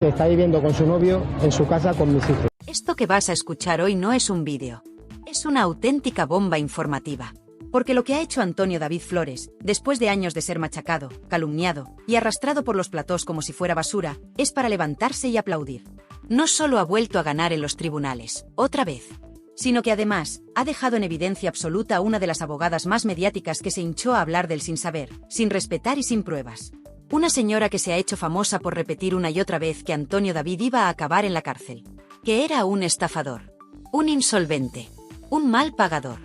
Está viviendo con su novio en su casa con mis hijos. Esto que vas a escuchar hoy no es un vídeo. Es una auténtica bomba informativa. Porque lo que ha hecho Antonio David Flores, después de años de ser machacado, calumniado y arrastrado por los platós como si fuera basura, es para levantarse y aplaudir. No solo ha vuelto a ganar en los tribunales, otra vez, sino que además ha dejado en evidencia absoluta a una de las abogadas más mediáticas que se hinchó a hablar del sin saber, sin respetar y sin pruebas. Una señora que se ha hecho famosa por repetir una y otra vez que Antonio David iba a acabar en la cárcel. Que era un estafador, un insolvente, un mal pagador.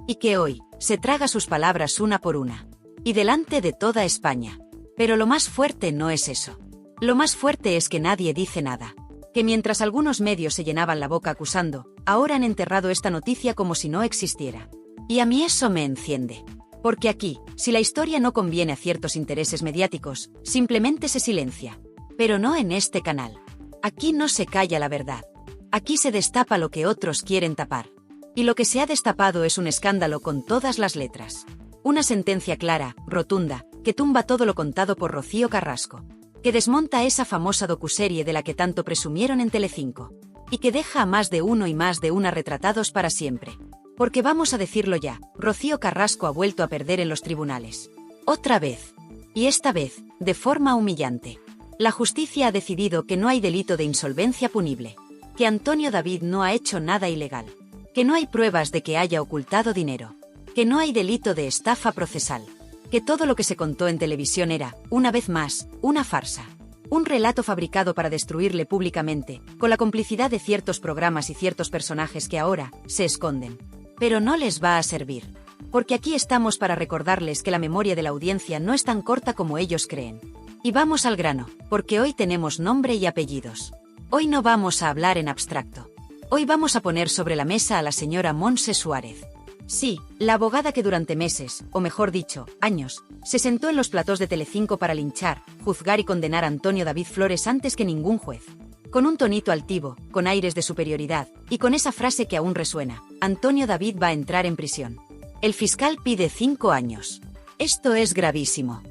Y que hoy se traga sus palabras una por una. Y delante de toda España. Pero lo más fuerte no es eso. Lo más fuerte es que nadie dice nada. Que mientras algunos medios se llenaban la boca acusando, ahora han enterrado esta noticia como si no existiera. Y a mí eso me enciende. Porque aquí, si la historia no conviene a ciertos intereses mediáticos, simplemente se silencia. Pero no en este canal. Aquí no se calla la verdad. Aquí se destapa lo que otros quieren tapar. Y lo que se ha destapado es un escándalo con todas las letras. Una sentencia clara, rotunda, que tumba todo lo contado por Rocío Carrasco. Que desmonta esa famosa docuserie de la que tanto presumieron en Telecinco. Y que deja a más de uno y más de una retratados para siempre. Porque vamos a decirlo ya, Rocío Carrasco ha vuelto a perder en los tribunales. Otra vez. Y esta vez, de forma humillante. La justicia ha decidido que no hay delito de insolvencia punible. Que Antonio David no ha hecho nada ilegal. Que no hay pruebas de que haya ocultado dinero. Que no hay delito de estafa procesal. Que todo lo que se contó en televisión era, una vez más, una farsa. Un relato fabricado para destruirle públicamente, con la complicidad de ciertos programas y ciertos personajes que ahora se esconden. Pero no les va a servir. Porque aquí estamos para recordarles que la memoria de la audiencia no es tan corta como ellos creen. Y vamos al grano, porque hoy tenemos nombre y apellidos. Hoy no vamos a hablar en abstracto. Hoy vamos a poner sobre la mesa a la señora Montse Suárez. Sí, la abogada que durante meses, o mejor dicho, años, se sentó en los platós de Telecinco para linchar, juzgar y condenar a Antonio David Flores antes que ningún juez. Con un tonito altivo, con aires de superioridad, y con esa frase que aún resuena, Antonio David va a entrar en prisión. El fiscal pide 5 años. Esto es gravísimo.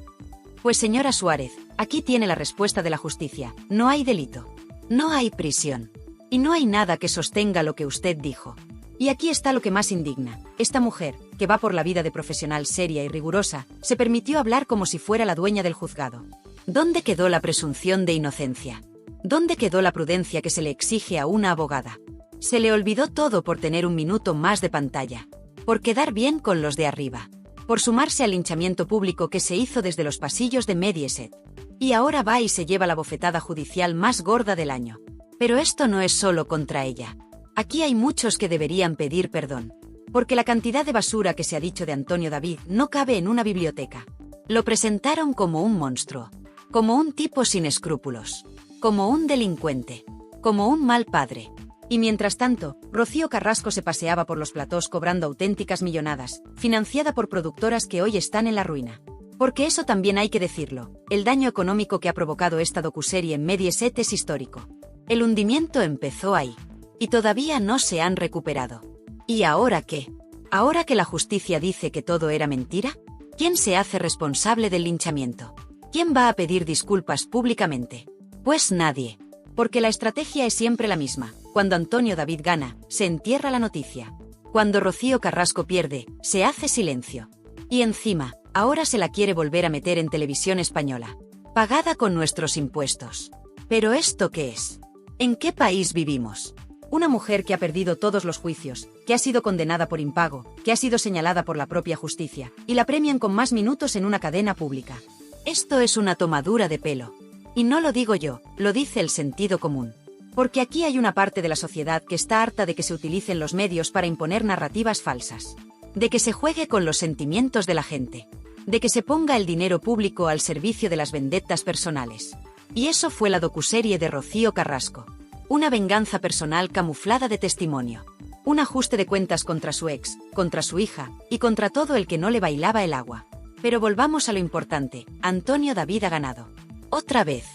Pues señora Suárez, aquí tiene la respuesta de la justicia, no hay delito. No hay prisión. Y no hay nada que sostenga lo que usted dijo. Y aquí está lo que más indigna. Esta mujer, que va por la vida de profesional seria y rigurosa, se permitió hablar como si fuera la dueña del juzgado. ¿Dónde quedó la presunción de inocencia? ¿Dónde quedó la prudencia que se le exige a una abogada? Se le olvidó todo por tener un minuto más de pantalla. Por quedar bien con los de arriba. Por sumarse al linchamiento público que se hizo desde los pasillos de Mediaset. Y ahora va y se lleva la bofetada judicial más gorda del año. Pero esto no es solo contra ella. Aquí hay muchos que deberían pedir perdón. Porque la cantidad de basura que se ha dicho de Antonio David no cabe en una biblioteca. Lo presentaron como un monstruo. Como un tipo sin escrúpulos. Como un delincuente. Como un mal padre. Y mientras tanto, Rocío Carrasco se paseaba por los platós cobrando auténticas millonadas, financiada por productoras que hoy están en la ruina. Porque eso también hay que decirlo, el daño económico que ha provocado esta docuserie en Mediaset es histórico. El hundimiento empezó ahí. Y todavía no se han recuperado. ¿Y ahora qué? ¿Ahora que la justicia dice que todo era mentira? ¿Quién se hace responsable del linchamiento? ¿Quién va a pedir disculpas públicamente? Pues nadie. Porque la estrategia es siempre la misma. Cuando Antonio David gana, se entierra la noticia. Cuando Rocío Carrasco pierde, se hace silencio. Y encima, ahora se la quiere volver a meter en televisión española. Pagada con nuestros impuestos. ¿Pero esto qué es? ¿En qué país vivimos? Una mujer que ha perdido todos los juicios, que ha sido condenada por impago, que ha sido señalada por la propia justicia, y la premian con más minutos en una cadena pública. Esto es una tomadura de pelo. Y no lo digo yo, lo dice el sentido común. Porque aquí hay una parte de la sociedad que está harta de que se utilicen los medios para imponer narrativas falsas. De que se juegue con los sentimientos de la gente. De que se ponga el dinero público al servicio de las vendettas personales. Y eso fue la docuserie de Rocío Carrasco. Una venganza personal camuflada de testimonio. Un ajuste de cuentas contra su ex, contra su hija, y contra todo el que no le bailaba el agua. Pero volvamos a lo importante, Antonio David ha ganado. Otra vez.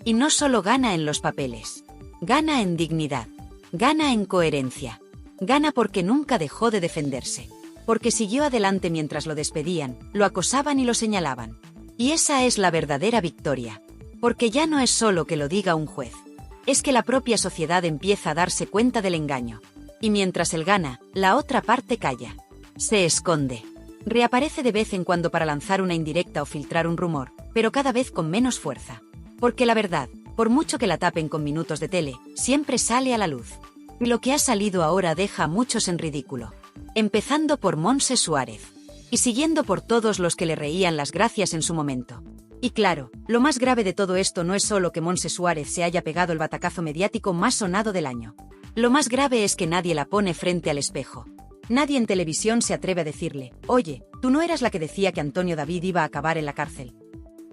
Y no solo gana en los papeles. Gana en dignidad. Gana en coherencia. Gana porque nunca dejó de defenderse. Porque siguió adelante mientras lo despedían, lo acosaban y lo señalaban. Y esa es la verdadera victoria. Porque ya no es solo que lo diga un juez. es que la propia sociedad empieza a darse cuenta del engaño. Y mientras él gana, la otra parte calla. Se esconde. Reaparece de vez en cuando para lanzar una indirecta o filtrar un rumor, pero cada vez con menos fuerza. Porque la verdad, por mucho que la tapen con minutos de tele, siempre sale a la luz. Y lo que ha salido ahora deja a muchos en ridículo. Empezando por Montse Suárez. Y siguiendo por todos los que le reían las gracias en su momento. Y claro, lo más grave de todo esto no es solo que Montse Suárez se haya pegado el batacazo mediático más sonado del año. Lo más grave es que nadie la pone frente al espejo. Nadie en televisión se atreve a decirle, oye, tú no eras la que decía que Antonio David iba a acabar en la cárcel.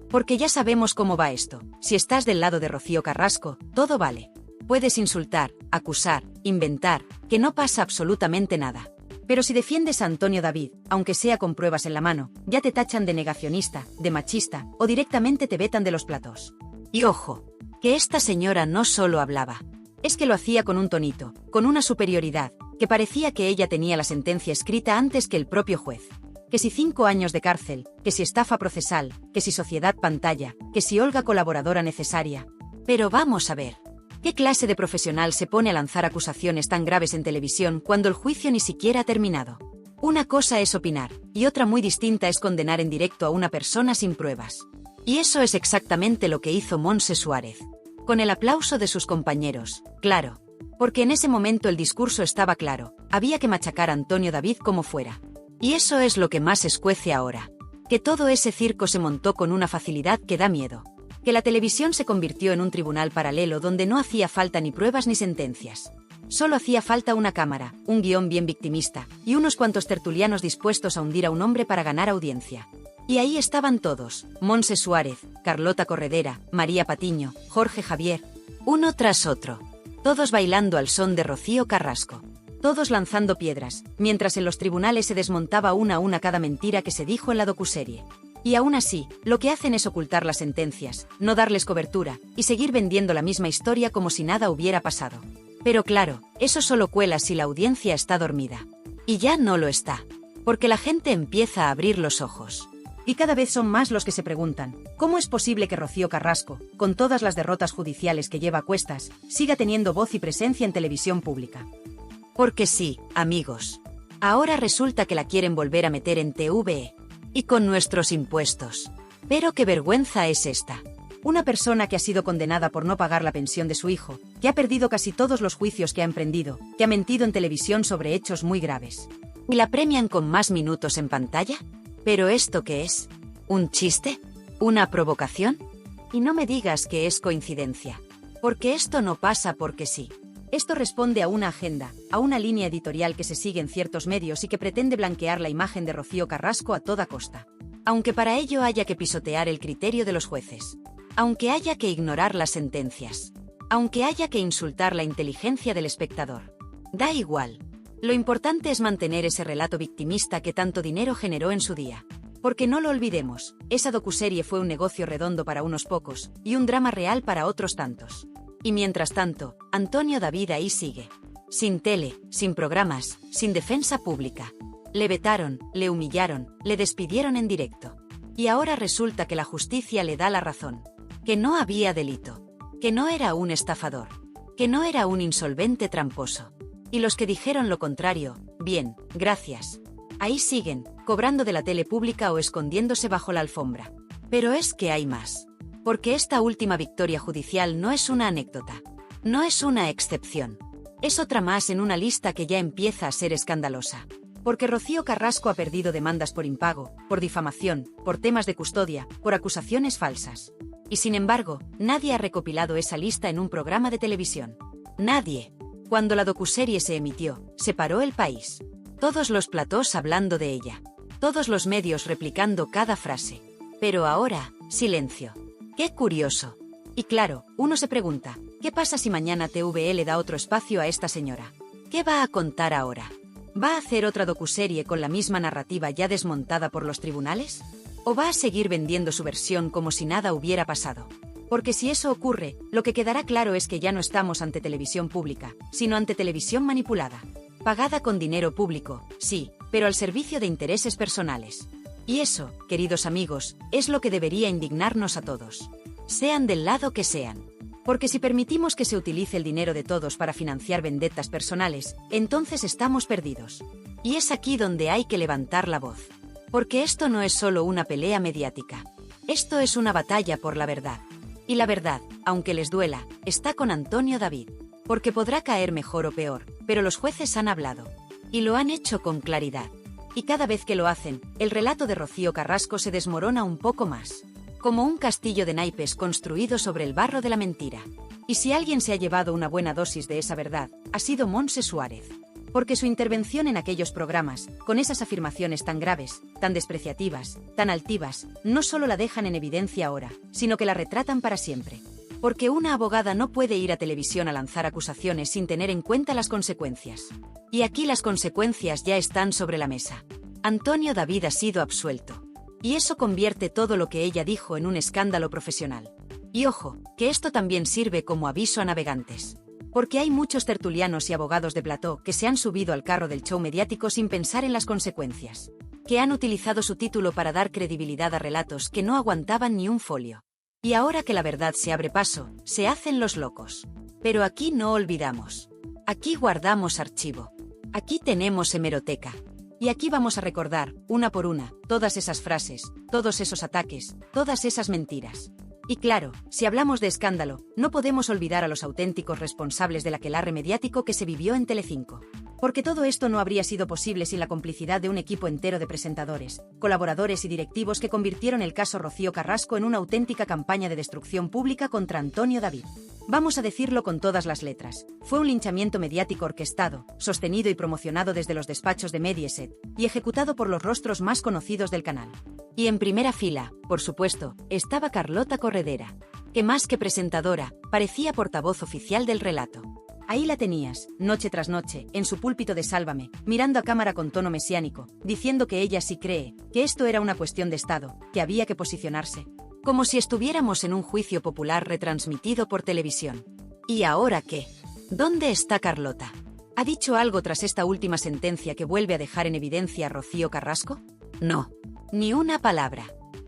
Porque ya sabemos cómo va esto. Si estás del lado de Rocío Carrasco, todo vale. Puedes insultar, acusar, inventar, que no pasa absolutamente nada. Pero si defiendes a Antonio David, aunque sea con pruebas en la mano, ya te tachan de negacionista, de machista, o directamente te vetan de los platós. Y ojo, que esta señora no solo hablaba. Es que lo hacía con un tonito, con una superioridad, que parecía que ella tenía la sentencia escrita antes que el propio juez. Que si 5 años de cárcel, que si estafa procesal, que si sociedad pantalla, que si Olga colaboradora necesaria. Pero vamos a ver. ¿Qué clase de profesional se pone a lanzar acusaciones tan graves en televisión cuando el juicio ni siquiera ha terminado? Una cosa es opinar, y otra muy distinta es condenar en directo a una persona sin pruebas. Y eso es exactamente lo que hizo Montse Suárez. Con el aplauso de sus compañeros, claro. Porque en ese momento el discurso estaba claro, había que machacar a Antonio David como fuera. Y eso es lo que más escuece ahora. Que todo ese circo se montó con una facilidad que da miedo. Que la televisión se convirtió en un tribunal paralelo donde no hacía falta ni pruebas ni sentencias. Solo hacía falta una cámara, un guión bien victimista, y unos cuantos tertulianos dispuestos a hundir a un hombre para ganar audiencia. Y ahí estaban todos, Montse Suárez, Carlota Corredera, María Patiño, Jorge Javier, uno tras otro. Todos bailando al son de Rocío Carrasco. Todos lanzando piedras, mientras en los tribunales se desmontaba una a una cada mentira que se dijo en la docuserie. Y aún así, lo que hacen es ocultar las sentencias, no darles cobertura, y seguir vendiendo la misma historia como si nada hubiera pasado. Pero claro, eso solo cuela si la audiencia está dormida. Y ya no lo está. Porque la gente empieza a abrir los ojos. Y cada vez son más los que se preguntan, ¿cómo es posible que Rocío Carrasco, con todas las derrotas judiciales que lleva a cuestas, siga teniendo voz y presencia en televisión pública? Porque sí, amigos. Ahora resulta que la quieren volver a meter en TVE. Y con nuestros impuestos. Pero qué vergüenza es esta. Una persona que ha sido condenada por no pagar la pensión de su hijo, que ha perdido casi todos los juicios que ha emprendido, que ha mentido en televisión sobre hechos muy graves. ¿Y la premian con más minutos en pantalla? ¿Pero esto qué es? ¿Un chiste? ¿Una provocación? Y no me digas que es coincidencia. Porque esto no pasa porque sí. Esto responde a una agenda, a una línea editorial que se sigue en ciertos medios y que pretende blanquear la imagen de Rocío Carrasco a toda costa. Aunque para ello haya que pisotear el criterio de los jueces. Aunque haya que ignorar las sentencias. Aunque haya que insultar la inteligencia del espectador. Da igual. Lo importante es mantener ese relato victimista que tanto dinero generó en su día. Porque no lo olvidemos, esa docuserie fue un negocio redondo para unos pocos, y un drama real para otros tantos. Y mientras tanto, Antonio David ahí sigue. Sin tele, sin programas, sin defensa pública. Le vetaron, le humillaron, le despidieron en directo. Y ahora resulta que la justicia le da la razón. Que no había delito. Que no era un estafador. Que no era un insolvente tramposo. Y los que dijeron lo contrario, bien, gracias. Ahí siguen, cobrando de la tele pública o escondiéndose bajo la alfombra. Pero es que hay más. Porque esta última victoria judicial no es una anécdota. No es una excepción. Es otra más en una lista que ya empieza a ser escandalosa. Porque Rocío Carrasco ha perdido demandas por impago, por difamación, por temas de custodia, por acusaciones falsas. Y sin embargo, nadie ha recopilado esa lista en un programa de televisión. Nadie. Cuando la docuserie se emitió, se paró el país. Todos los platós hablando de ella. Todos los medios replicando cada frase. Pero ahora, silencio. ¡Qué curioso! Y claro, uno se pregunta, ¿qué pasa si mañana TVE le da otro espacio a esta señora? ¿Qué va a contar ahora? ¿Va a hacer otra docuserie con la misma narrativa ya desmontada por los tribunales? ¿O va a seguir vendiendo su versión como si nada hubiera pasado? Porque si eso ocurre, lo que quedará claro es que ya no estamos ante televisión pública, sino ante televisión manipulada. Pagada con dinero público, sí, pero al servicio de intereses personales. Y eso, queridos amigos, es lo que debería indignarnos a todos. Sean del lado que sean. Porque si permitimos que se utilice el dinero de todos para financiar vendetas personales, entonces estamos perdidos. Y es aquí donde hay que levantar la voz. Porque esto no es solo una pelea mediática. Esto es una batalla por la verdad. Y la verdad, aunque les duela, está con Antonio David. Porque podrá caer mejor o peor, pero los jueces han hablado. Y lo han hecho con claridad. Y cada vez que lo hacen, el relato de Rocío Carrasco se desmorona un poco más. Como un castillo de naipes construido sobre el barro de la mentira. Y si alguien se ha llevado una buena dosis de esa verdad, ha sido Montse Suárez. Porque su intervención en aquellos programas, con esas afirmaciones tan graves, tan despreciativas, tan altivas, no solo la dejan en evidencia ahora, sino que la retratan para siempre. Porque una abogada no puede ir a televisión a lanzar acusaciones sin tener en cuenta las consecuencias. Y aquí las consecuencias ya están sobre la mesa. Antonio David ha sido absuelto. Y eso convierte todo lo que ella dijo en un escándalo profesional. Y ojo, que esto también sirve como aviso a navegantes. Porque hay muchos tertulianos y abogados de plató que se han subido al carro del show mediático sin pensar en las consecuencias. Que han utilizado su título para dar credibilidad a relatos que no aguantaban ni un folio. Y ahora que la verdad se abre paso, se hacen los locos. Pero aquí no olvidamos. Aquí guardamos archivo. Aquí tenemos hemeroteca. Y aquí vamos a recordar, una por una, todas esas frases, todos esos ataques, todas esas mentiras. Y claro, si hablamos de escándalo, no podemos olvidar a los auténticos responsables del aquelarre mediático que se vivió en Telecinco. Porque todo esto no habría sido posible sin la complicidad de un equipo entero de presentadores, colaboradores y directivos que convirtieron el caso Rocío Carrasco en una auténtica campaña de destrucción pública contra Antonio David. Vamos a decirlo con todas las letras. Fue un linchamiento mediático orquestado, sostenido y promocionado desde los despachos de Mediaset, y ejecutado por los rostros más conocidos del canal. Y en primera fila, por supuesto, estaba Carlota Corredera, que más que presentadora, parecía portavoz oficial del relato. Ahí la tenías, noche tras noche, en su púlpito de Sálvame, mirando a cámara con tono mesiánico, diciendo que ella sí cree, que esto era una cuestión de Estado, que había que posicionarse. Como si estuviéramos en un juicio popular retransmitido por televisión. ¿Y ahora qué? ¿Dónde está Carlota? ¿Ha dicho algo tras esta última sentencia que vuelve a dejar en evidencia a Rocío Carrasco? No. Ni una palabra.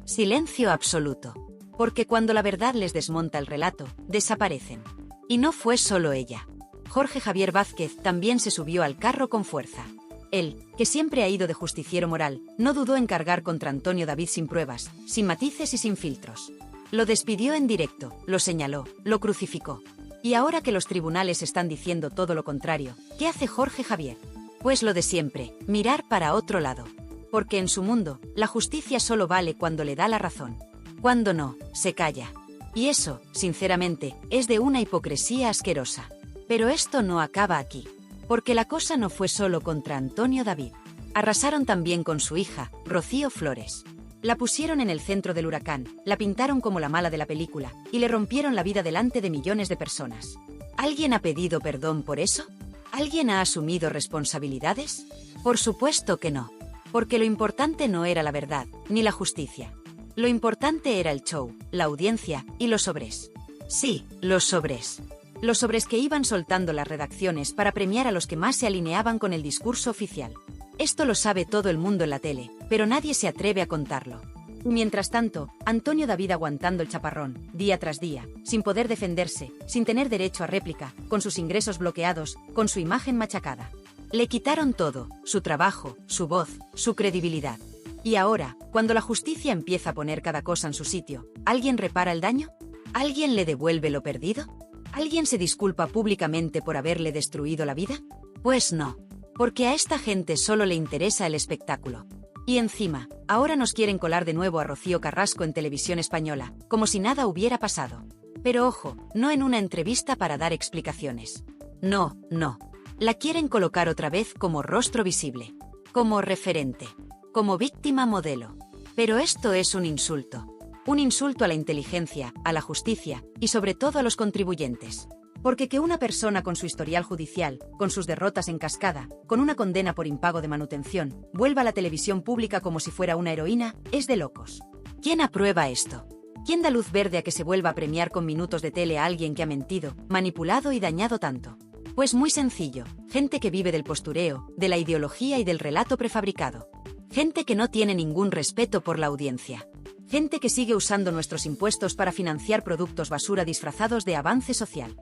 Silencio absoluto. Porque cuando la verdad les desmonta el relato, desaparecen. Y no fue solo ella. Jorge Javier Vázquez también se subió al carro con fuerza. Él, que siempre ha ido de justiciero moral, no dudó en cargar contra Antonio David sin pruebas, sin matices y sin filtros. Lo despidió en directo, lo señaló, lo crucificó. Y ahora que los tribunales están diciendo todo lo contrario, ¿qué hace Jorge Javier? Pues lo de siempre, mirar para otro lado. Porque en su mundo, la justicia solo vale cuando le da la razón. Cuando no, se calla. Y eso, sinceramente, es de una hipocresía asquerosa. Pero esto no acaba aquí. Porque la cosa no fue solo contra Antonio David. Arrasaron también con su hija, Rocío Flores. La pusieron en el centro del huracán, la pintaron como la mala de la película, y le rompieron la vida delante de millones de personas. ¿Alguien ha pedido perdón por eso? ¿Alguien ha asumido responsabilidades? Por supuesto que no. Porque lo importante no era la verdad, ni la justicia. Lo importante era el show, la audiencia y los sobres. Sí, los sobres. Los sobres que iban soltando las redacciones para premiar a los que más se alineaban con el discurso oficial. Esto lo sabe todo el mundo en la tele, pero nadie se atreve a contarlo. Mientras tanto, Antonio David aguantando el chaparrón, día tras día, sin poder defenderse, sin tener derecho a réplica, con sus ingresos bloqueados, con su imagen machacada. Le quitaron todo, su trabajo, su voz, su credibilidad. Y ahora, cuando la justicia empieza a poner cada cosa en su sitio, ¿alguien repara el daño? ¿Alguien le devuelve lo perdido? ¿Alguien se disculpa públicamente por haberle destruido la vida? Pues no. Porque a esta gente solo le interesa el espectáculo. Y encima, ahora nos quieren colar de nuevo a Rocío Carrasco en Televisión Española, como si nada hubiera pasado. Pero ojo, no en una entrevista para dar explicaciones. No, no. La quieren colocar otra vez como rostro visible. Como referente. Como víctima modelo. Pero esto es un insulto. Un insulto a la inteligencia, a la justicia y sobre todo a los contribuyentes. Porque que una persona con su historial judicial, con sus derrotas en cascada, con una condena por impago de manutención, vuelva a la televisión pública como si fuera una heroína, es de locos. ¿Quién aprueba esto? ¿Quién da luz verde a que se vuelva a premiar con minutos de tele a alguien que ha mentido, manipulado y dañado tanto? Pues muy sencillo, gente que vive del postureo, de la ideología y del relato prefabricado. Gente que no tiene ningún respeto por la audiencia. Gente que sigue usando nuestros impuestos para financiar productos basura disfrazados de avance social.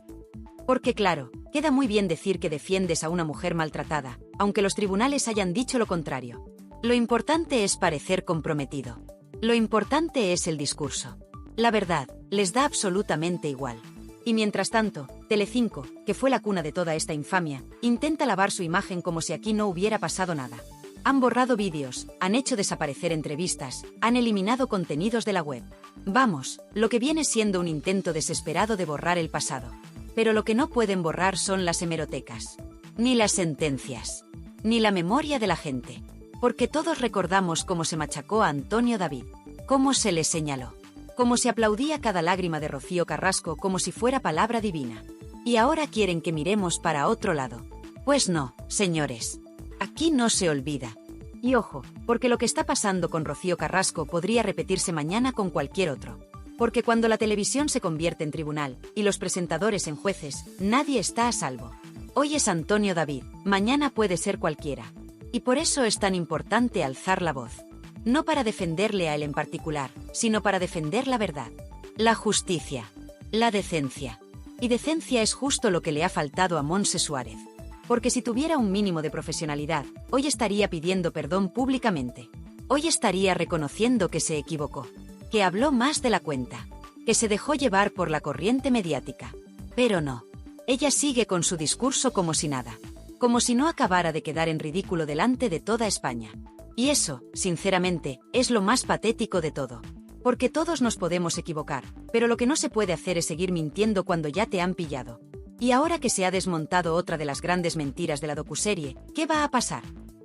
Porque claro, queda muy bien decir que defiendes a una mujer maltratada, aunque los tribunales hayan dicho lo contrario. Lo importante es parecer comprometido. Lo importante es el discurso. La verdad, les da absolutamente igual. Y mientras tanto, Telecinco, que fue la cuna de toda esta infamia, intenta lavar su imagen como si aquí no hubiera pasado nada. Han borrado vídeos, han hecho desaparecer entrevistas, han eliminado contenidos de la web. Vamos, lo que viene siendo un intento desesperado de borrar el pasado. Pero lo que no pueden borrar son las hemerotecas. Ni las sentencias. Ni la memoria de la gente. Porque todos recordamos cómo se machacó a Antonio David. Cómo se le señaló. Cómo se aplaudía cada lágrima de Rocío Carrasco como si fuera palabra divina. Y ahora quieren que miremos para otro lado. Pues no, señores. Aquí no se olvida. Y ojo, porque lo que está pasando con Rocío Carrasco podría repetirse mañana con cualquier otro. Porque cuando la televisión se convierte en tribunal, y los presentadores en jueces, nadie está a salvo. Hoy es Antonio David, mañana puede ser cualquiera. Y por eso es tan importante alzar la voz. No para defenderle a él en particular, sino para defender la verdad. La justicia. La decencia. Y decencia es justo lo que le ha faltado a Montse Suárez. Porque si tuviera un mínimo de profesionalidad, hoy estaría pidiendo perdón públicamente. Hoy estaría reconociendo que se equivocó. Que habló más de la cuenta, que se dejó llevar por la corriente mediática. Pero no. Ella sigue con su discurso como si nada. Como si no acabara de quedar en ridículo delante de toda España. Y eso, sinceramente, es lo más patético de todo. Porque todos nos podemos equivocar, pero lo que no se puede hacer es seguir mintiendo cuando ya te han pillado. Y ahora que se ha desmontado otra de las grandes mentiras de la docuserie, ¿qué va a pasar?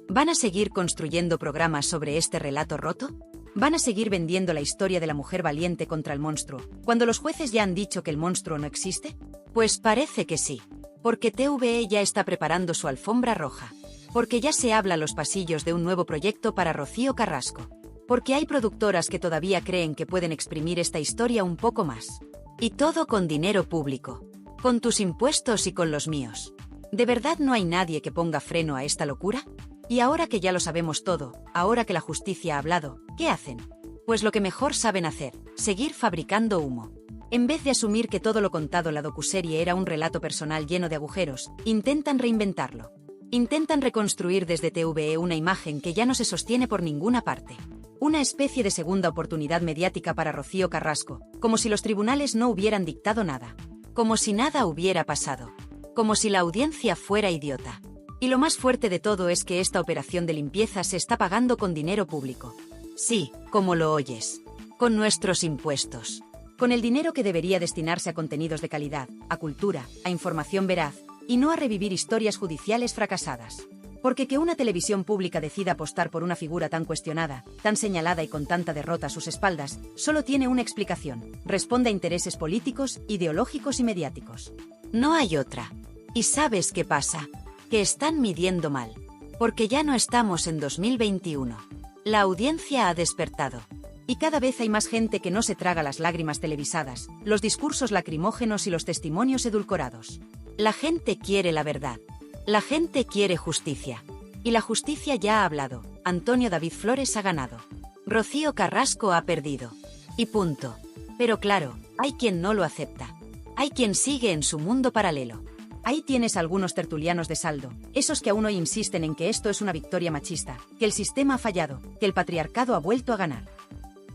¿Van a seguir construyendo programas sobre este relato roto? ¿Van a seguir vendiendo la historia de la mujer valiente contra el monstruo, cuando los jueces ya han dicho que el monstruo no existe? Pues parece que sí. Porque TVE ya está preparando su alfombra roja. Porque ya se habla a los pasillos de un nuevo proyecto para Rocío Carrasco. Porque hay productoras que todavía creen que pueden exprimir esta historia un poco más. Y todo con dinero público. Con tus impuestos y con los míos. ¿De verdad no hay nadie que ponga freno a esta locura? Y ahora que ya lo sabemos todo, ahora que la justicia ha hablado, ¿qué hacen? Pues lo que mejor saben hacer, seguir fabricando humo. En vez de asumir que todo lo contado en la docuserie era un relato personal lleno de agujeros, intentan reinventarlo. Intentan reconstruir desde TVE una imagen que ya no se sostiene por ninguna parte. Una especie de segunda oportunidad mediática para Rocío Carrasco, como si los tribunales no hubieran dictado nada. Como si nada hubiera pasado. Como si la audiencia fuera idiota. Y lo más fuerte de todo es que esta operación de limpieza se está pagando con dinero público. Sí, como lo oyes. Con nuestros impuestos. Con el dinero que debería destinarse a contenidos de calidad, a cultura, a información veraz, y no a revivir historias judiciales fracasadas. Porque que una televisión pública decida apostar por una figura tan cuestionada, tan señalada y con tanta derrota a sus espaldas, solo tiene una explicación: responde a intereses políticos, ideológicos y mediáticos. No hay otra. ¿Y sabes qué pasa? Que están midiendo mal. Porque ya no estamos en 2021. La audiencia ha despertado. Y cada vez hay más gente que no se traga las lágrimas televisadas, los discursos lacrimógenos y los testimonios edulcorados. La gente quiere la verdad. La gente quiere justicia. Y la justicia ya ha hablado. Antonio David Flores ha ganado. Rocío Carrasco ha perdido. Y punto. Pero claro, hay quien no lo acepta. Hay quien sigue en su mundo paralelo. Ahí tienes algunos tertulianos de saldo, esos que aún hoy insisten en que esto es una victoria machista, que el sistema ha fallado, que el patriarcado ha vuelto a ganar.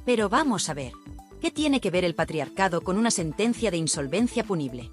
Pero vamos a ver, ¿qué tiene que ver el patriarcado con una sentencia de insolvencia punible?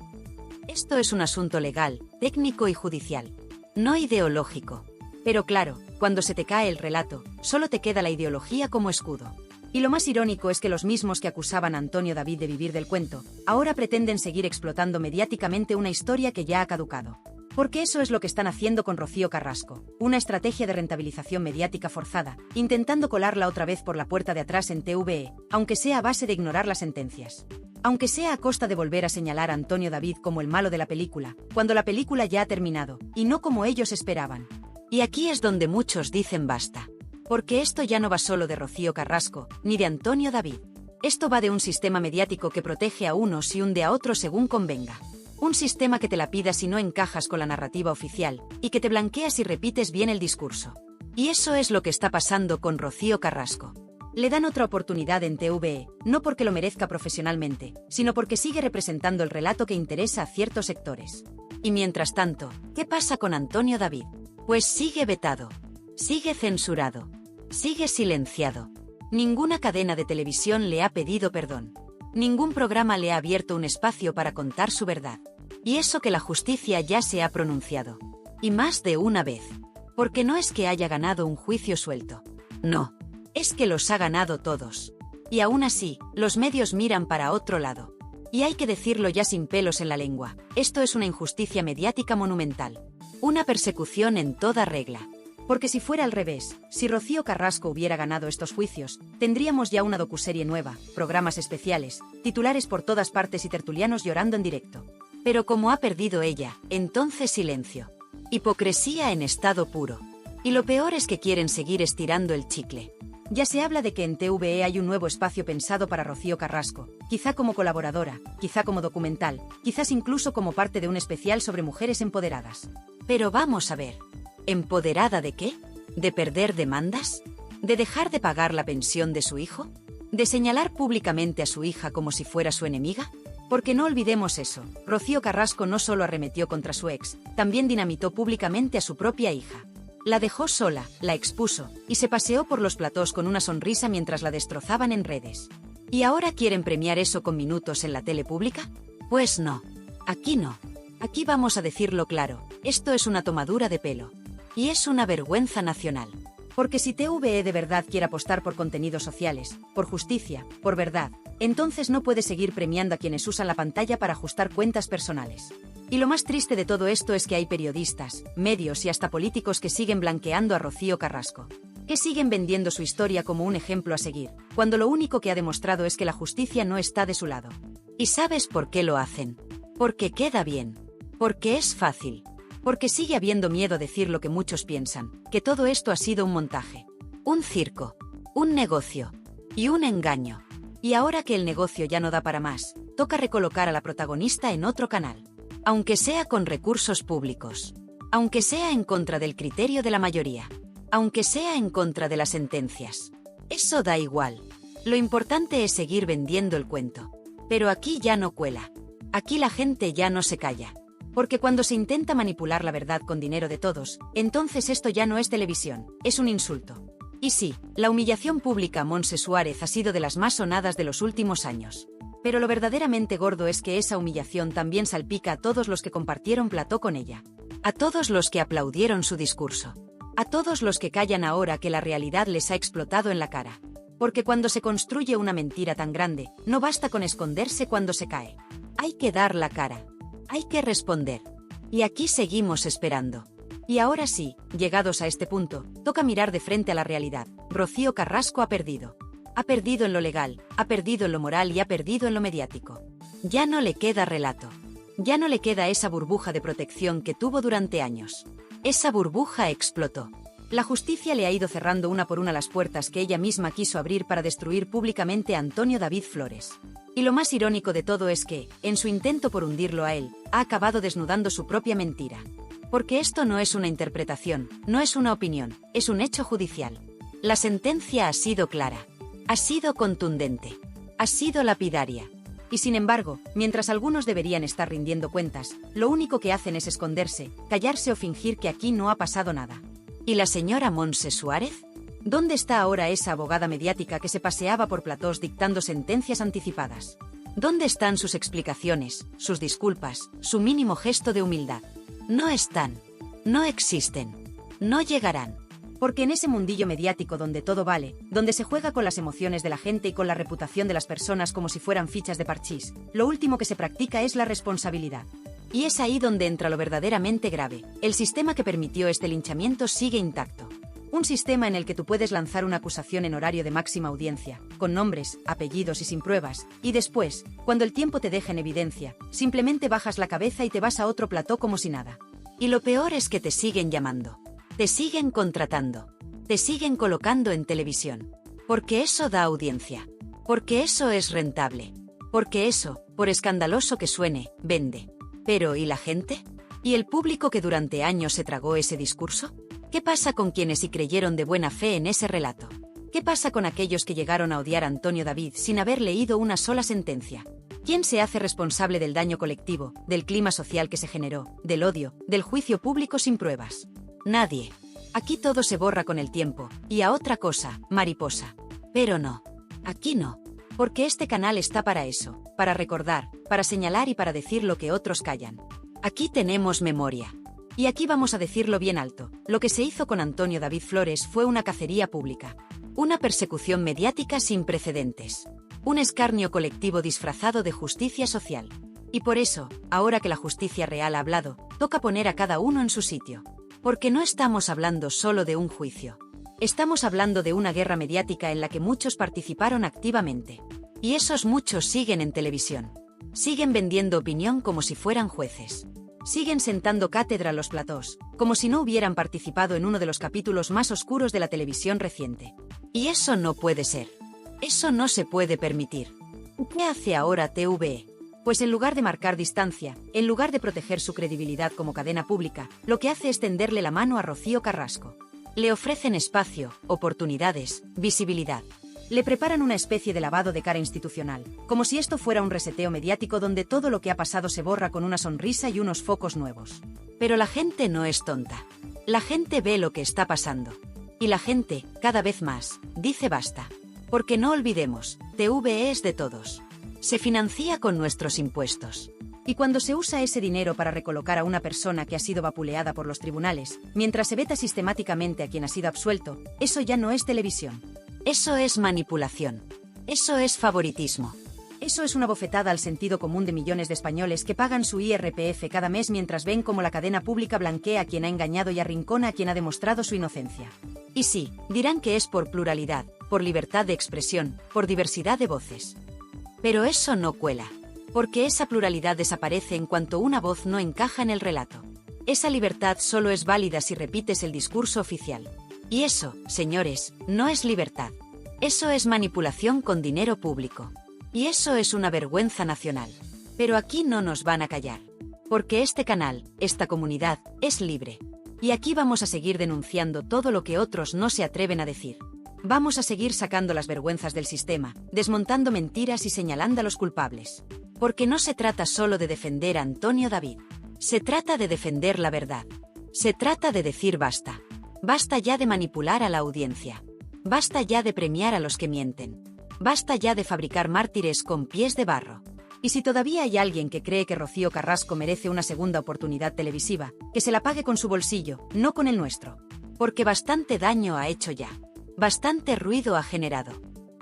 Esto es un asunto legal, técnico y judicial, no ideológico. Pero claro, cuando se te cae el relato, solo te queda la ideología como escudo. Y lo más irónico es que los mismos que acusaban a Antonio David de vivir del cuento, ahora pretenden seguir explotando mediáticamente una historia que ya ha caducado. Porque eso es lo que están haciendo con Rocío Carrasco, una estrategia de rentabilización mediática forzada, intentando colarla otra vez por la puerta de atrás en TVE, aunque sea a base de ignorar las sentencias. Aunque sea a costa de volver a señalar a Antonio David como el malo de la película, cuando la película ya ha terminado, y no como ellos esperaban. Y aquí es donde muchos dicen basta. Porque esto ya no va solo de Rocío Carrasco, ni de Antonio David. Esto va de un sistema mediático que protege a unos y hunde a otros según convenga. Un sistema que te la pida si no encajas con la narrativa oficial, y que te blanquea si repites bien el discurso. Y eso es lo que está pasando con Rocío Carrasco. Le dan otra oportunidad en TVE, no porque lo merezca profesionalmente, sino porque sigue representando el relato que interesa a ciertos sectores. Y mientras tanto, ¿qué pasa con Antonio David? Pues sigue vetado, sigue censurado, sigue silenciado. Ninguna cadena de televisión le ha pedido perdón. Ningún programa le ha abierto un espacio para contar su verdad. Y eso que la justicia ya se ha pronunciado. Y más de una vez. Porque no es que haya ganado un juicio suelto. No. Es que los ha ganado todos. Y aún así, los medios miran para otro lado. Y hay que decirlo ya sin pelos en la lengua, esto es una injusticia mediática monumental. Una persecución en toda regla. Porque si fuera al revés, si Rocío Carrasco hubiera ganado estos juicios, tendríamos ya una docuserie nueva, programas especiales, titulares por todas partes y tertulianos llorando en directo. Pero como ha perdido ella, entonces silencio. Hipocresía en estado puro. Y lo peor es que quieren seguir estirando el chicle. Ya se habla de que en TVE hay un nuevo espacio pensado para Rocío Carrasco, quizá como colaboradora, quizá como documental, quizás incluso como parte de un especial sobre mujeres empoderadas. Pero vamos a ver, ¿empoderada de qué? ¿De perder demandas? ¿De dejar de pagar la pensión de su hijo? ¿De señalar públicamente a su hija como si fuera su enemiga? Porque no olvidemos eso, Rocío Carrasco no solo arremetió contra su ex, también dinamitó públicamente a su propia hija. La dejó sola, la expuso, y se paseó por los platós con una sonrisa mientras la destrozaban en redes. ¿Y ahora quieren premiar eso con minutos en la tele pública? Pues no. Aquí no. Aquí vamos a decirlo claro, esto es una tomadura de pelo. Y es una vergüenza nacional. Porque si TVE de verdad quiere apostar por contenidos sociales, por justicia, por verdad, entonces no puede seguir premiando a quienes usan la pantalla para ajustar cuentas personales. Y lo más triste de todo esto es que hay periodistas, medios y hasta políticos que siguen blanqueando a Rocío Carrasco. Que siguen vendiendo su historia como un ejemplo a seguir, cuando lo único que ha demostrado es que la justicia no está de su lado. ¿Y sabes por qué lo hacen? Porque queda bien. Porque es fácil. Porque sigue habiendo miedo a decir lo que muchos piensan, que todo esto ha sido un montaje. Un circo. Un negocio. Y un engaño. Y ahora que el negocio ya no da para más, toca recolocar a la protagonista en otro canal. Aunque sea con recursos públicos. Aunque sea en contra del criterio de la mayoría. Aunque sea en contra de las sentencias. Eso da igual. Lo importante es seguir vendiendo el cuento. Pero aquí ya no cuela. Aquí la gente ya no se calla. Porque cuando se intenta manipular la verdad con dinero de todos, entonces esto ya no es televisión, es un insulto. Y sí, la humillación pública a Montse Suárez ha sido de las más sonadas de los últimos años. Pero lo verdaderamente gordo es que esa humillación también salpica a todos los que compartieron plató con ella. A todos los que aplaudieron su discurso. A todos los que callan ahora que la realidad les ha explotado en la cara. Porque cuando se construye una mentira tan grande, no basta con esconderse cuando se cae. Hay que dar la cara. Hay que responder. Y aquí seguimos esperando. Y ahora sí, llegados a este punto, toca mirar de frente a la realidad. Rocío Carrasco ha perdido. Ha perdido en lo legal, ha perdido en lo moral y ha perdido en lo mediático. Ya no le queda relato. Ya no le queda esa burbuja de protección que tuvo durante años. Esa burbuja explotó. La justicia le ha ido cerrando una por una las puertas que ella misma quiso abrir para destruir públicamente a Antonio David Flores. Y lo más irónico de todo es que, en su intento por hundirlo a él, ha acabado desnudando su propia mentira. Porque esto no es una interpretación, no es una opinión, es un hecho judicial. La sentencia ha sido clara. Ha sido contundente. Ha sido lapidaria. Y sin embargo, mientras algunos deberían estar rindiendo cuentas, lo único que hacen es esconderse, callarse o fingir que aquí no ha pasado nada. ¿Y la señora Montse Suárez? ¿Dónde está ahora esa abogada mediática que se paseaba por platós dictando sentencias anticipadas? ¿Dónde están sus explicaciones, sus disculpas, su mínimo gesto de humildad? No están. No existen. No llegarán. Porque en ese mundillo mediático donde todo vale, donde se juega con las emociones de la gente y con la reputación de las personas como si fueran fichas de parchís, lo último que se practica es la responsabilidad. Y es ahí donde entra lo verdaderamente grave. El sistema que permitió este linchamiento sigue intacto. Un sistema en el que tú puedes lanzar una acusación en horario de máxima audiencia, con nombres, apellidos y sin pruebas, y después, cuando el tiempo te deja en evidencia, simplemente bajas la cabeza y te vas a otro plató como si nada. Y lo peor es que te siguen llamando. Te siguen contratando. Te siguen colocando en televisión. Porque eso da audiencia. Porque eso es rentable. Porque eso, por escandaloso que suene, vende. Pero, ¿y la gente? ¿Y el público que durante años se tragó ese discurso? ¿Qué pasa con quienes sí creyeron de buena fe en ese relato? ¿Qué pasa con aquellos que llegaron a odiar a Antonio David sin haber leído una sola sentencia? ¿Quién se hace responsable del daño colectivo, del clima social que se generó, del odio, del juicio público sin pruebas? Nadie. Aquí todo se borra con el tiempo, y a otra cosa, mariposa. Pero no. Aquí no. Porque este canal está para eso, para recordar, para señalar y para decir lo que otros callan. Aquí tenemos memoria. Y aquí vamos a decirlo bien alto, lo que se hizo con Antonio David Flores fue una cacería pública. Una persecución mediática sin precedentes. Un escarnio colectivo disfrazado de justicia social. Y por eso, ahora que la justicia real ha hablado, toca poner a cada uno en su sitio. Porque no estamos hablando solo de un juicio. Estamos hablando de una guerra mediática en la que muchos participaron activamente. Y esos muchos siguen en televisión. Siguen vendiendo opinión como si fueran jueces. Siguen sentando cátedra a los platós, como si no hubieran participado en uno de los capítulos más oscuros de la televisión reciente. Y eso no puede ser. Eso no se puede permitir. ¿Qué hace ahora TVE? Pues en lugar de marcar distancia, en lugar de proteger su credibilidad como cadena pública, lo que hace es tenderle la mano a Rocío Carrasco. Le ofrecen espacio, oportunidades, visibilidad. Le preparan una especie de lavado de cara institucional, como si esto fuera un reseteo mediático donde todo lo que ha pasado se borra con una sonrisa y unos focos nuevos. Pero la gente no es tonta. La gente ve lo que está pasando. Y la gente, cada vez más, dice basta. Porque no olvidemos, TVE es de todos. Se financia con nuestros impuestos. Y cuando se usa ese dinero para recolocar a una persona que ha sido vapuleada por los tribunales, mientras se veta sistemáticamente a quien ha sido absuelto, eso ya no es televisión. Eso es manipulación. Eso es favoritismo. Eso es una bofetada al sentido común de millones de españoles que pagan su IRPF cada mes mientras ven cómo la cadena pública blanquea a quien ha engañado y arrincona a quien ha demostrado su inocencia. Y sí, dirán que es por pluralidad, por libertad de expresión, por diversidad de voces. Pero eso no cuela. Porque esa pluralidad desaparece en cuanto una voz no encaja en el relato. Esa libertad solo es válida si repites el discurso oficial. Y eso, señores, no es libertad. Eso es manipulación con dinero público. Y eso es una vergüenza nacional. Pero aquí no nos van a callar. Porque este canal, esta comunidad, es libre. Y aquí vamos a seguir denunciando todo lo que otros no se atreven a decir. Vamos a seguir sacando las vergüenzas del sistema, desmontando mentiras y señalando a los culpables. Porque no se trata solo de defender a Antonio David. Se trata de defender la verdad. Se trata de decir basta. Basta ya de manipular a la audiencia. Basta ya de premiar a los que mienten. Basta ya de fabricar mártires con pies de barro. Y si todavía hay alguien que cree que Rocío Carrasco merece una segunda oportunidad televisiva, que se la pague con su bolsillo, no con el nuestro. Porque bastante daño ha hecho ya. Bastante ruido ha generado.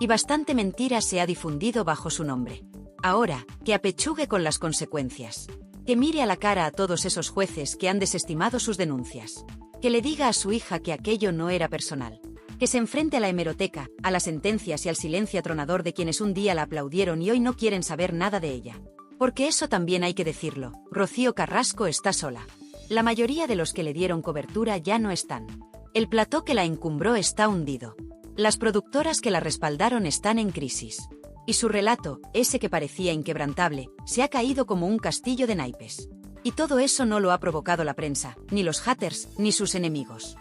Y bastante mentira se ha difundido bajo su nombre. Ahora, que apechugue con las consecuencias. Que mire a la cara a todos esos jueces que han desestimado sus denuncias. Que le diga a su hija que aquello no era personal. Que se enfrente a la hemeroteca, a las sentencias y al silencio atronador de quienes un día la aplaudieron y hoy no quieren saber nada de ella. Porque eso también hay que decirlo, Rocío Carrasco está sola. La mayoría de los que le dieron cobertura ya no están. El plató que la encumbró está hundido. Las productoras que la respaldaron están en crisis. Y su relato, ese que parecía inquebrantable, se ha caído como un castillo de naipes. Y todo eso no lo ha provocado la prensa, ni los haters, ni sus enemigos.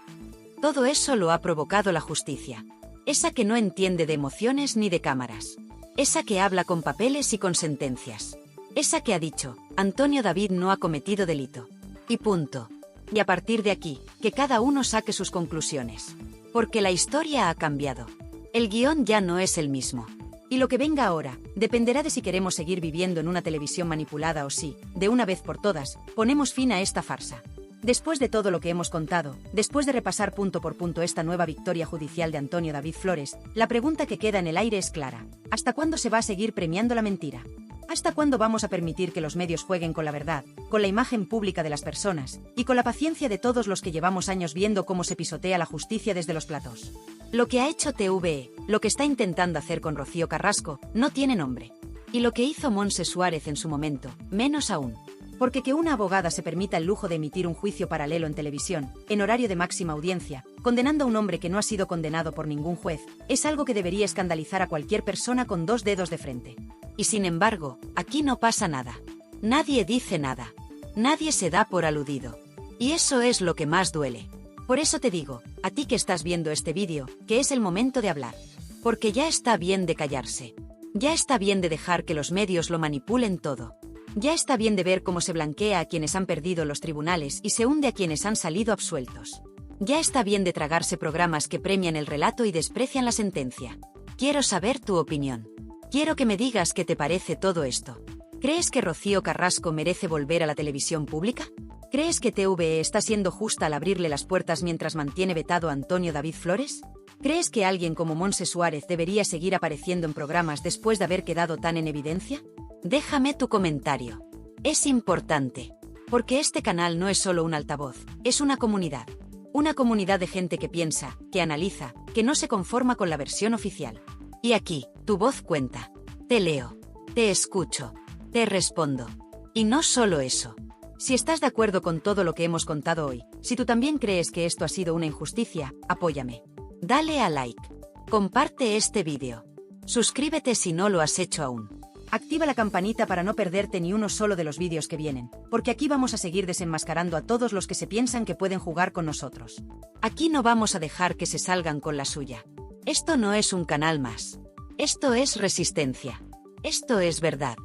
Todo eso lo ha provocado la justicia. Esa que no entiende de emociones ni de cámaras. Esa que habla con papeles y con sentencias. Esa que ha dicho, Antonio David no ha cometido delito. Y punto. Y a partir de aquí, que cada uno saque sus conclusiones. Porque la historia ha cambiado. El guión ya no es el mismo. Y lo que venga ahora, dependerá de si queremos seguir viviendo en una televisión manipulada o si, de una vez por todas, ponemos fin a esta farsa. Después de todo lo que hemos contado, después de repasar punto por punto esta nueva victoria judicial de Antonio David Flores, la pregunta que queda en el aire es clara. ¿Hasta cuándo se va a seguir premiando la mentira? ¿Hasta cuándo vamos a permitir que los medios jueguen con la verdad, con la imagen pública de las personas, y con la paciencia de todos los que llevamos años viendo cómo se pisotea la justicia desde los platos? Lo que ha hecho TVE, lo que está intentando hacer con Rocío Carrasco, no tiene nombre. Y lo que hizo Montse Suárez en su momento, menos aún. Porque que una abogada se permita el lujo de emitir un juicio paralelo en televisión, en horario de máxima audiencia, condenando a un hombre que no ha sido condenado por ningún juez, es algo que debería escandalizar a cualquier persona con dos dedos de frente. Y sin embargo, aquí no pasa nada. Nadie dice nada. Nadie se da por aludido. Y eso es lo que más duele. Por eso te digo, a ti que estás viendo este vídeo, que es el momento de hablar. Porque ya está bien de callarse. Ya está bien de dejar que los medios lo manipulen todo. Ya está bien de ver cómo se blanquea a quienes han perdido los tribunales y se hunde a quienes han salido absueltos. Ya está bien de tragarse programas que premian el relato y desprecian la sentencia. Quiero saber tu opinión. Quiero que me digas qué te parece todo esto. ¿Crees que Rocío Carrasco merece volver a la televisión pública? ¿Crees que TVE está siendo justa al abrirle las puertas mientras mantiene vetado a Antonio David Flores? ¿Crees que alguien como Montse Suárez debería seguir apareciendo en programas después de haber quedado tan en evidencia? Déjame tu comentario. Es importante. Porque este canal no es solo un altavoz, es una comunidad. Una comunidad de gente que piensa, que analiza, que no se conforma con la versión oficial. Y aquí, tu voz cuenta. Te leo. Te escucho. Te respondo. Y no solo eso. Si estás de acuerdo con todo lo que hemos contado hoy, si tú también crees que esto ha sido una injusticia, apóyame. Dale a like. Comparte este vídeo. Suscríbete si no lo has hecho aún. Activa la campanita para no perderte ni uno solo de los vídeos que vienen, porque aquí vamos a seguir desenmascarando a todos los que se piensan que pueden jugar con nosotros. Aquí no vamos a dejar que se salgan con la suya. Esto no es un canal más. Esto es resistencia. Esto es verdad.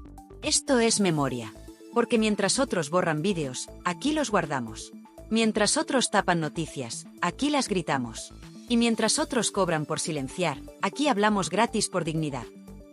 Esto es memoria. Porque mientras otros borran vídeos, aquí los guardamos. Mientras otros tapan noticias, aquí las gritamos. Y mientras otros cobran por silenciar, aquí hablamos gratis por dignidad.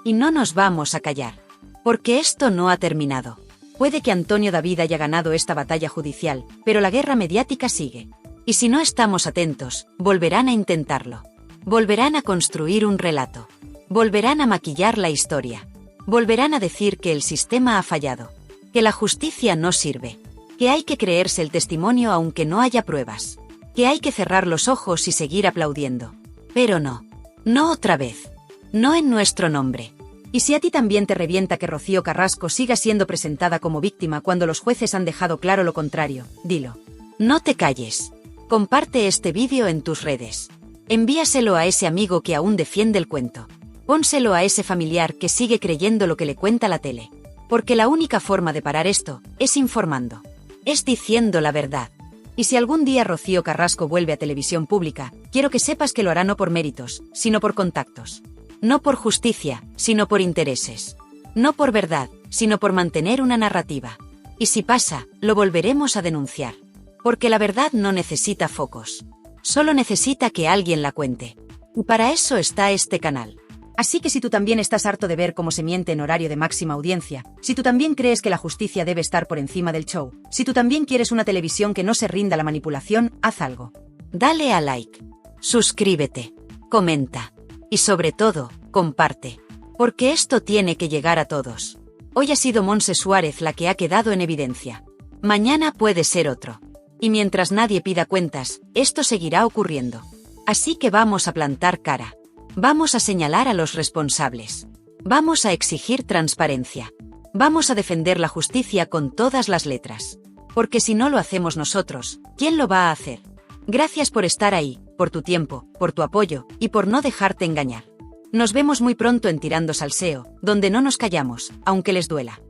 Y no nos vamos a callar. Porque esto no ha terminado. Puede que Antonio David haya ganado esta batalla judicial, pero la guerra mediática sigue. Y si no estamos atentos, volverán a intentarlo. Volverán a construir un relato. Volverán a maquillar la historia. Volverán a decir que el sistema ha fallado. Que la justicia no sirve. Que hay que creerse el testimonio aunque no haya pruebas. Que hay que cerrar los ojos y seguir aplaudiendo. Pero no. No otra vez. No en nuestro nombre. Y si a ti también te revienta que Rocío Carrasco siga siendo presentada como víctima cuando los jueces han dejado claro lo contrario, dilo. No te calles. Comparte este vídeo en tus redes. Envíaselo a ese amigo que aún defiende el cuento. Pónselo a ese familiar que sigue creyendo lo que le cuenta la tele. Porque la única forma de parar esto es informando. Es diciendo la verdad. Y si algún día Rocío Carrasco vuelve a televisión pública, quiero que sepas que lo hará no por méritos, sino por contactos. No por justicia, sino por intereses. No por verdad, sino por mantener una narrativa. Y si pasa, lo volveremos a denunciar. Porque la verdad no necesita focos. Solo necesita que alguien la cuente. Y para eso está este canal. Así que si tú también estás harto de ver cómo se miente en horario de máxima audiencia, si tú también crees que la justicia debe estar por encima del show, si tú también quieres una televisión que no se rinda a la manipulación, haz algo. Dale a like. Suscríbete. Comenta. Y sobre todo, comparte. Porque esto tiene que llegar a todos. Hoy ha sido Montse Suárez la que ha quedado en evidencia. Mañana puede ser otro. Y mientras nadie pida cuentas, esto seguirá ocurriendo. Así que vamos a plantar cara. Vamos a señalar a los responsables. Vamos a exigir transparencia. Vamos a defender la justicia con todas las letras. Porque si no lo hacemos nosotros, ¿quién lo va a hacer? Gracias por estar ahí, por tu tiempo, por tu apoyo, y por no dejarte engañar. Nos vemos muy pronto en Tirando Salseo, donde no nos callamos, aunque les duela.